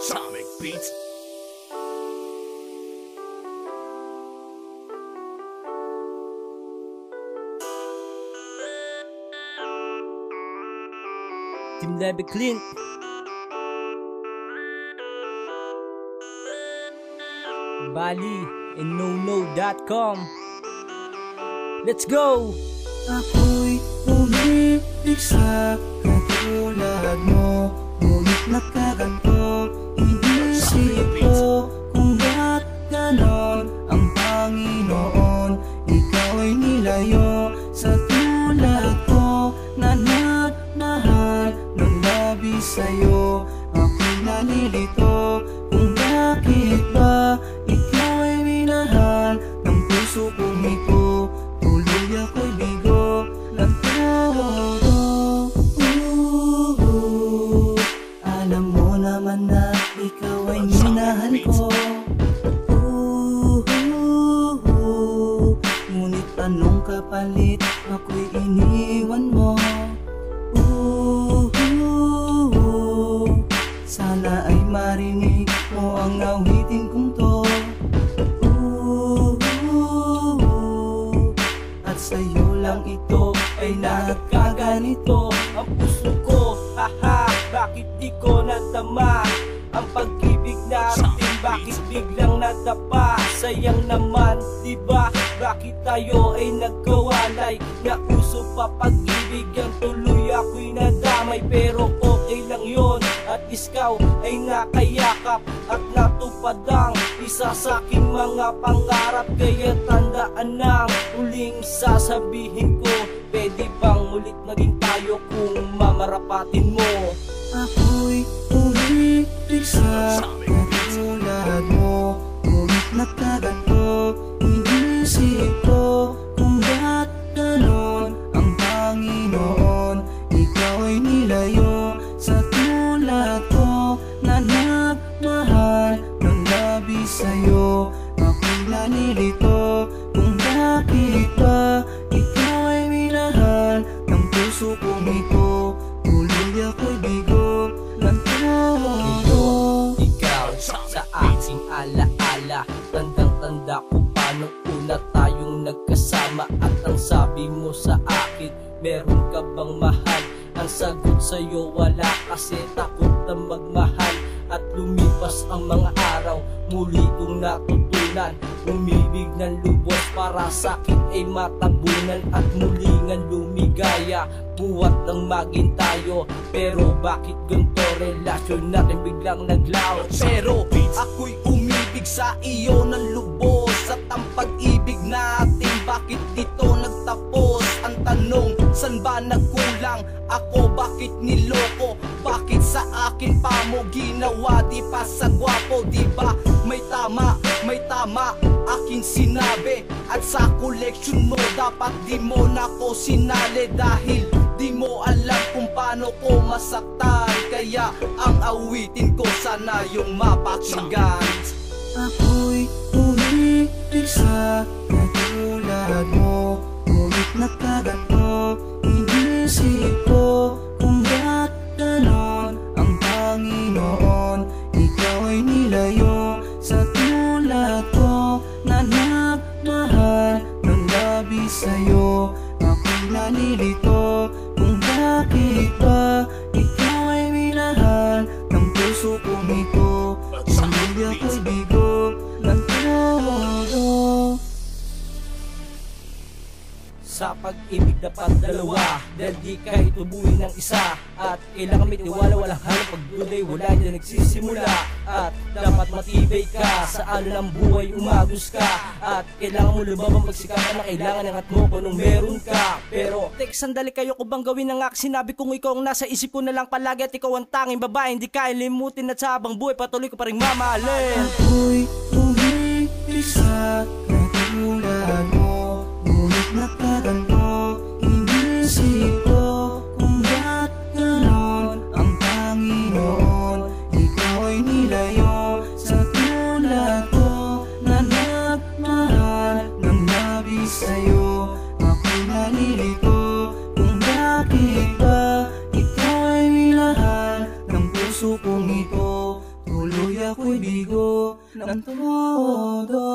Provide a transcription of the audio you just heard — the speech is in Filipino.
Atomic Beats. Team Levy Clint. Bali and NoNo.com. Let's go! Ako'y umibig sa katulad mo, ngunit nagkaganto. Inisip ko kung ba't ganon ang Panginoon. Ikaw ay nilayo sa tulad ko na nagmahal ng labis sa'yo. Ako'y nalilito kung bakit ba ikaw ay minahal ng puso kong ito. Tuloy ako'y bigo ng todo. Alam mo naman na ikaw ay minahal ko. Ngunit anong kapalit ako'y iniwan mo. Sana ay marinig mo ang awitin kong to. At sa'yo lang ito ay nagkaganito. Ang puso ko, haha, bakit di ko natama? Ang pag-ibig natin, bakit biglang natapa? Sayang naman, diba? Bakit tayo ay nagkawalay? Nauso pa pag-ibig, ang tuloy ako'y nadamay. Pero okay lang yon, at ikaw ay nakayakap at natupad ang isa sa aking mga pangarap. Kaya tandaan ang huling sasabihin ko, pwede bang mulit maging tayo kung mamarapatin mo? Ako'y umibig sa katulad mo, ngunit nagkaganto. Inisip ko kung ba't ganon ang Panginoon. Ikaw ay nilayo sa tulad ko na nagmahal ng labis sa'yo. Ako'y nalilito kung bakit ba ikaw ay minahal ng puso kong ito. Tuloy ako'y bigo ng todo. Ikaw sa aking alaala, tandang-tanda ko paano una tayong nagkasama. At ang sabi mo sa akin, meron ka bang mahal? Ang sagot sa'yo, wala, kasi takot na magmahal. At lumipas ang mga araw, muli kong natutunan umibig ng lubos para sa'kin ay matabunan. At muli nga lumigaya, buhat ng maging tayo. Pero bakit ganito relasyon natin biglang naglaho? Pero ako'y umibig sa iyo ng lubos. At ang pag-ibig natin, bakit dito nagtapos? Ang tanong, san ba nagkulang ako? Bakit niloko? Bakit sa akin pa mo ginawa? Di pa sa gwapo, di ba? May tama aking sinabi. At sa koleksyon mo, dapat di mo na ko sinali. Dahil di mo alam kung paano ko masaktan. Kaya ang awitin ko sana yung mapakinggan. Ako'y umibig sa katulad mo, ngunit nagkaganto. Inisip ko kung ba't ganon ang Panginoon. Ikaw ay nilayo sa tulad ko na nagmahal ng labis sa'yo. Ako'y nalilito kung bakit ba ikaw ay minahal ng puso kong ito. Tuloy ako'y bigo ng todo. Sa pag-ibig dapat dalawa, dahil di kayo tubuin ng isa. At kailangan may tiwala, walang halong pagduday, wala dyan nagsisimula. At dapat matibay ka, sa ano ng buhay umagos ka. At kailangan mo lumabang pagsikapan na kailangan ng at mo kung nung meron ka. Pero tek, sandali, kayo ko bang gawin ng sinabi kong ikaw ang nasa isip ko na lang palagi. At ikaw ang tanging babae, hindi kaya limutin. At sa habang buhay patuloy ko pa rin mamahalin. Ako'y umibig sa katulad mo, ngunit nagkaganto. Inisip ko kung ba't ganon ang Panginoon. Ikaw ay nilayo sa tulad ko na nagmahal ng labis sa'yo. Ako'y nalilito kung bakit ba ikaw ay minahal ng puso kong ito. Tuloy bigo ng todo.